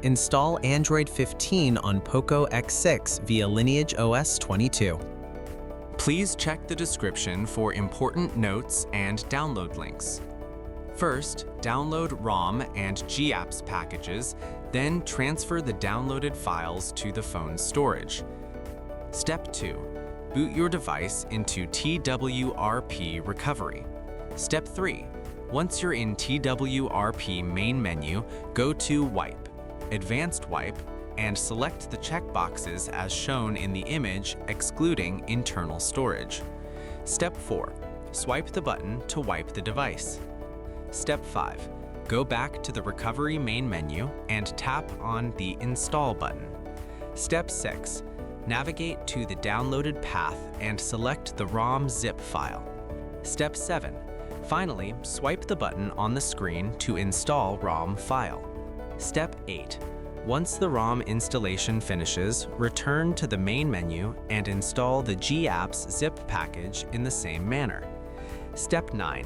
Install Android 15 on Poco X6 via LineageOS 22. Please check the description for important notes and download links. First, download ROM and GApps packages, then transfer the downloaded files to the phone's storage. Step 2. Boot your device into TWRP recovery. Step 3. Once you're in TWRP main menu, go to Wipe, Advanced Wipe, and select the checkboxes as shown in the image, excluding internal storage. Step 4. Swipe the button to wipe the device. Step 5. Go back to the Recovery main menu and tap on the Install button. Step 6. Navigate to the downloaded path and select the ROM zip file. Step 7. Finally, swipe the button on the screen to install ROM file. Step 8. Once the ROM installation finishes, return to the main menu and install the GApps zip package in the same manner. Step 9.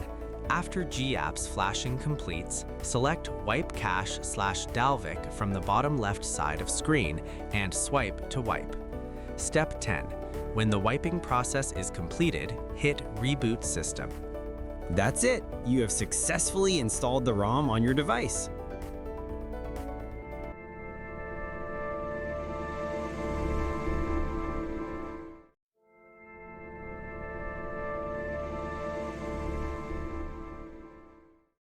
After GApps flashing completes, select Wipe Cache/Dalvik from the bottom left side of screen and swipe to wipe. Step 10. When the wiping process is completed, hit Reboot System. That's it! You have successfully installed the ROM on your device.